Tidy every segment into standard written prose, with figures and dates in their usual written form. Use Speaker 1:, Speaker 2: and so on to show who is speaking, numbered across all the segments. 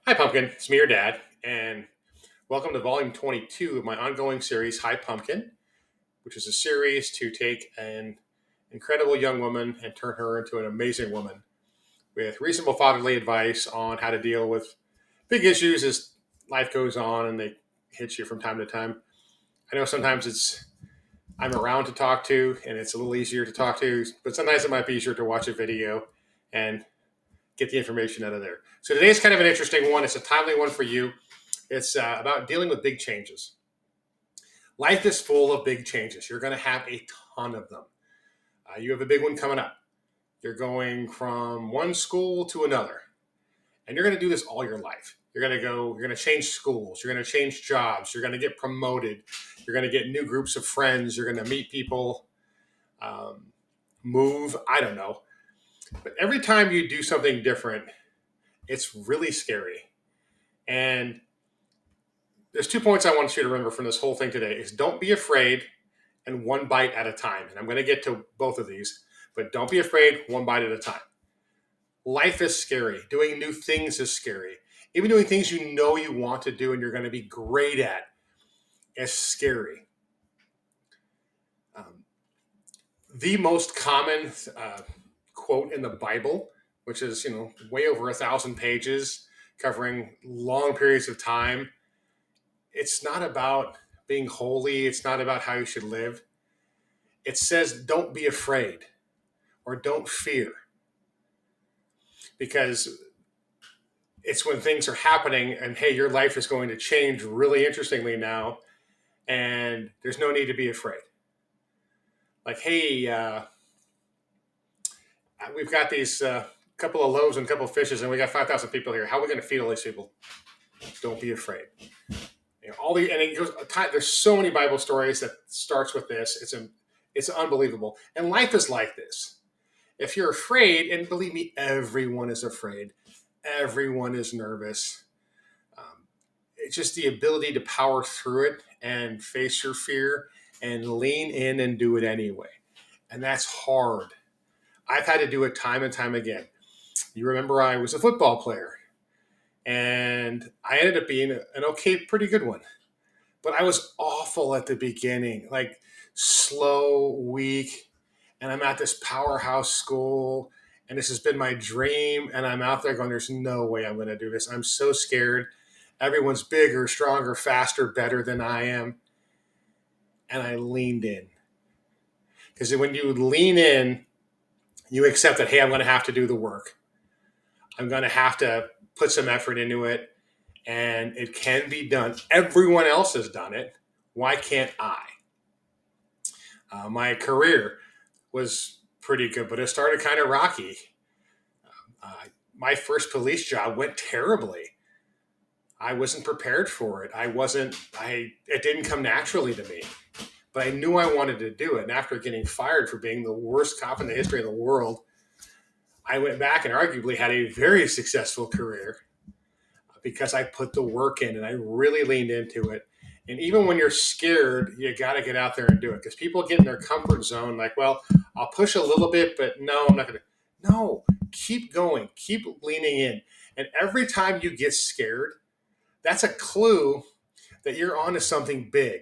Speaker 1: Hi, Pumpkin. It's me, your dad, and welcome to volume 22 of my ongoing series, Hi, Pumpkin, which is a series to take an incredible young woman and turn her into an amazing woman with reasonable fatherly advice on how to deal with big issues as life goes on and they hit you from time to time. I know sometimes I'm around to talk to and it's a little easier to talk to, but sometimes it might be easier to watch a video and get the information out of there. So today's kind of an interesting one. It's a timely one for you. It's about dealing with big changes. Life is full of big changes. You're going to have a ton of them. You have a big one coming up. You're going from one school to another, and you're going to do this all your life. You're going to change schools, you're going to change jobs, you're going to get promoted, you're going to get new groups of friends, you're going to meet people, um, move, I don't know. But every time you do something different, it's really scary. And there's 2 points I want you to remember from this whole thing today is don't be afraid and one bite at a time. And I'm going to get to both of these, but don't be afraid, one bite at a time. Life is scary. Doing new things is scary. Even doing things you know you want to do and you're going to be great at is scary. Um, the most common quote in the Bible, which is way over 1,000 pages, covering long periods of time. It's not about being holy. It's not about how you should live. It says, don't be afraid or don't fear, because it's when things are happening and hey, your life is going to change really interestingly now, and there's no need to be afraid. Like, hey, we've got these couple of loaves and a couple of fishes, and we got 5,000 people here. How are we going to feed all these people? Don't be afraid. All the and it goes. There's so many Bible stories that starts with this. It's unbelievable, and life is like this. If you're afraid, and believe me, everyone is afraid. Everyone is nervous. Um, it's just the ability to power through it and face your fear and lean in and do it anyway. And that's hard. I've had to do it time and time again. You remember I was a football player and I ended up being an okay, pretty good one. But I was awful at the beginning, like slow, weak. And I'm at this powerhouse school and this has been my dream. And I'm out there going, there's no way I'm going to do this. I'm so scared. Everyone's bigger, stronger, faster, better than I am. And I leaned in. Because when you lean in, you accept that, hey, I'm going to have to do the work. I'm going to have to put some effort into it. And it can be done. Everyone else has done it. Why can't I? My career was pretty good, but it started kind of rocky. Uh, my first police job went terribly. I wasn't prepared for it. It didn't come naturally to me, but I knew I wanted to do it. And after getting fired for being the worst cop in the history of the world, I went back and arguably had a very successful career because I put the work in and I really leaned into it. And even when you're scared, you got to get out there and do it, because people get in their comfort zone like, well, I'll push a little bit, but no, I'm not going to. No, keep going, keep leaning in. And every time you get scared, that's a clue that you're onto something big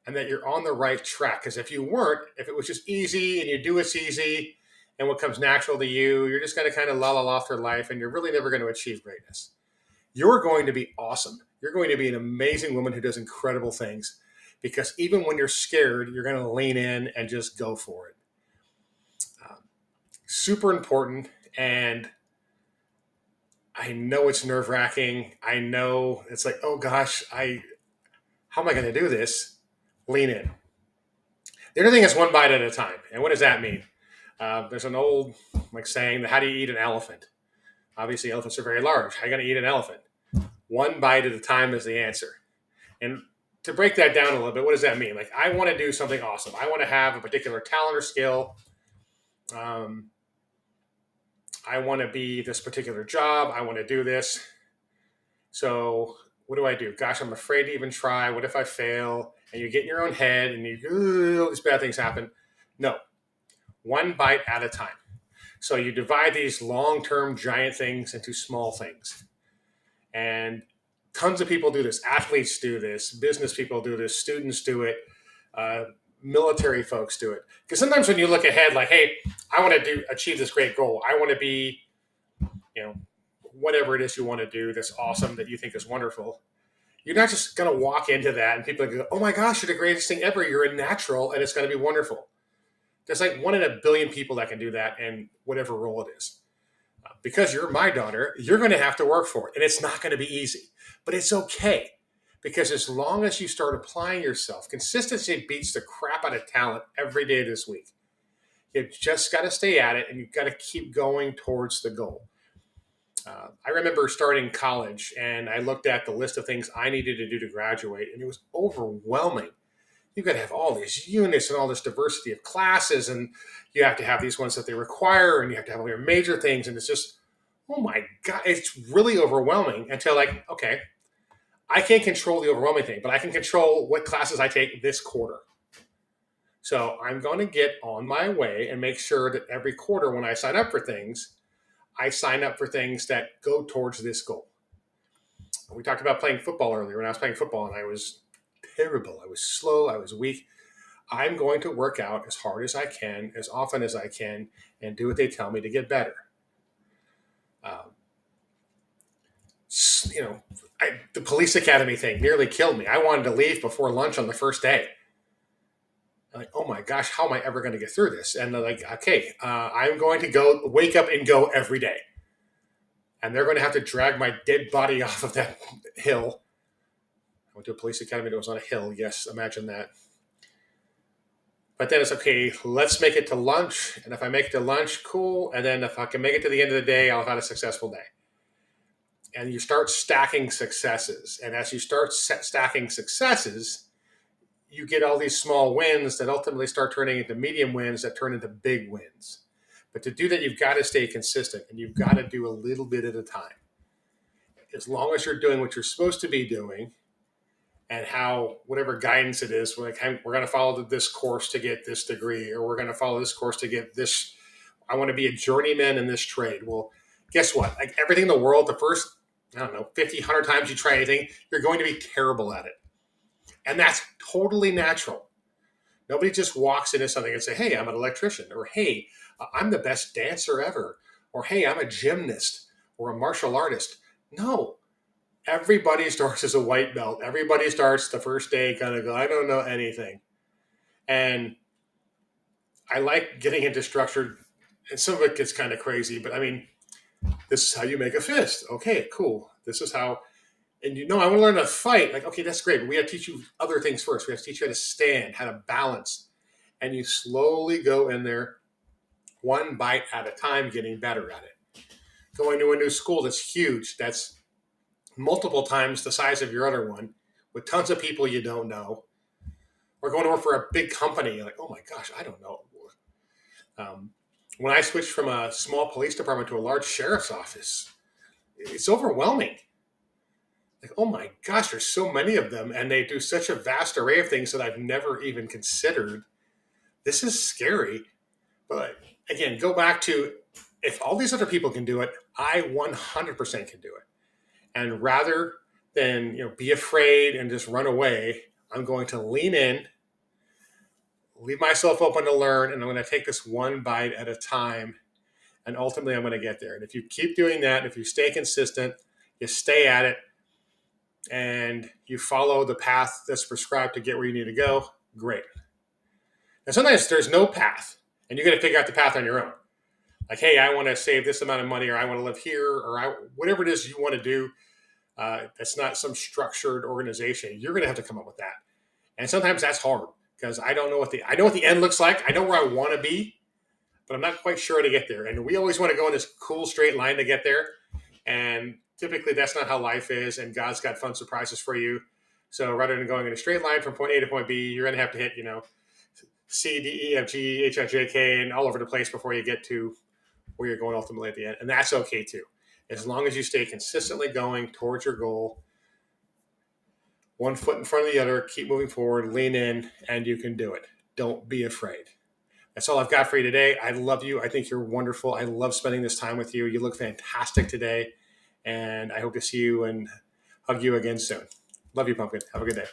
Speaker 1: and that you're on the right track. Because if you weren't, if it was just easy and you do what's easy and what comes natural to you, you're just going to kind of la la la through life and you're really never going to achieve greatness. You're going to be awesome. You're going to be an amazing woman who does incredible things, because even when you're scared, you're going to lean in and just go for it. Um, Super important. And I know it's nerve wracking. I know it's like, oh gosh, how am I going to do this? Lean in. The other thing is one bite at a time. And what does that mean? There's an old saying, how do you eat an elephant? Obviously, elephants are very large. How are you going to eat an elephant? One bite at a time is the answer. And to break that down a little bit, what does that mean? Like, I want to do something awesome. I want to have a particular talent or skill. Um, I want to be this particular job. I want to do this. So what do I do? Gosh, I'm afraid to even try. What if I fail? And you get in your own head and all these bad things happen. No, one bite at a time. So you divide these long-term giant things into small things. And tons of people do this. Athletes do this. Business people do this. Students do it. Uh, Military folks do it. Because sometimes when you look ahead, like, hey, I want to achieve this great goal. I want to be, you know, whatever it is you want to do that's awesome that you think is wonderful. You're not just going to walk into that and people are going to go, oh my gosh, you're the greatest thing ever. You're a natural and it's going to be wonderful. There's like 1 in a billion people that can do that in whatever role it is. Because you're my daughter, you're going to have to work for it. And it's not going to be easy, but it's okay. Because as long as you start applying yourself, consistency beats the crap out of talent every day this week. You've just got to stay at it and you've got to keep going towards the goal. I remember starting college and I looked at the list of things I needed to do to graduate, and it was overwhelming. You've got to have all these units and all this diversity of classes, and you have to have these ones that they require, and you have to have all your major things, and it's just, oh my God, it's really overwhelming until, like, okay, I can't control the overwhelming thing, but I can control what classes I take this quarter. So I'm going to get on my way and make sure that every quarter when I sign up for things, I sign up for things that go towards this goal. We talked about playing football earlier. When I was playing football and I was terrible, I was slow, I was weak. I'm going to work out as hard as I can, as often as I can, and do what they tell me to get better. Um, the police academy thing nearly killed me. I wanted to leave before lunch on the first day. I'm like, oh my gosh, how am I ever going to get through this? And they're like, okay, I'm going to go wake up and go every day. And they're going to have to drag my dead body off of that hill. I went to a police academy that was on a hill. Yes, imagine that. But then it's okay, let's make it to lunch. And if I make it to lunch, cool. And then if I can make it to the end of the day, I'll have had a successful day. And you start stacking successes. And as you start stacking successes, you get all these small wins that ultimately start turning into medium wins that turn into big wins. But to do that, you've got to stay consistent and you've got to do a little bit at a time. As long as you're doing what you're supposed to be doing, and how whatever guidance it is, like, we're going to follow this course to get this degree, or we're going to follow this course to get this. I want to be a journeyman in this trade. Well, guess what? Like everything in the world, the first, I don't know, 50, 100 times you try anything, you're going to be terrible at it. And that's totally natural. Nobody just walks into something and say, hey, I'm an electrician, or hey, I'm the best dancer ever, or hey, I'm a gymnast or a martial artist. No, everybody starts as a white belt. Everybody starts the first day kind of go, I don't know anything. And I like getting into structured, and some of it gets kind of crazy, but I mean, this is how you make a fist. Okay, cool. This is how, and I want to learn to fight. Like, okay, that's great. But we have to teach you other things first. We have to teach you how to stand, how to balance. And you slowly go in there one bite at a time, getting better at it. Going to a new school that's huge, that's multiple times the size of your other one, with tons of people you don't know, or going to work for a big company. You're like, oh my gosh, I don't know. When I switched from a small police department to a large sheriff's office, it's overwhelming. Like, oh my gosh, there's so many of them, and they do such a vast array of things that I've never even considered. This is scary. But again, go back to, if all these other people can do it, I 100% can do it. And rather than be afraid and just run away, I'm going to lean in, leave myself open to learn, and I'm going to take this one bite at a time. And ultimately, I'm going to get there. And if you keep doing that, if you stay consistent, you stay at it, and you follow the path that's prescribed to get where you need to go, great. And sometimes there's no path, and you're going to figure out the path on your own. Like, hey, I want to save this amount of money, or I want to live here, or whatever it is you want to do. That's not some structured organization. You're going to have to come up with that. And sometimes that's hard because I know what the end looks like. I know where I want to be, but I'm not quite sure how to get there. And we always want to go in this cool straight line to get there. And typically that's not how life is. And God's got fun surprises for you. So rather than going in a straight line from point A to point B, you're going to have to hit, C, D, E, F, G, H, I, J, K, and all over the place before you get to where you're going ultimately at the end. And that's okay too. As long as you stay consistently going towards your goal, one foot in front of the other, keep moving forward, lean in, and you can do it. Don't be afraid. That's all I've got for you today. I love you. I think you're wonderful. I love spending this time with you. You look fantastic today. And I hope to see you and hug you again soon. Love you, Pumpkin. Have a good day.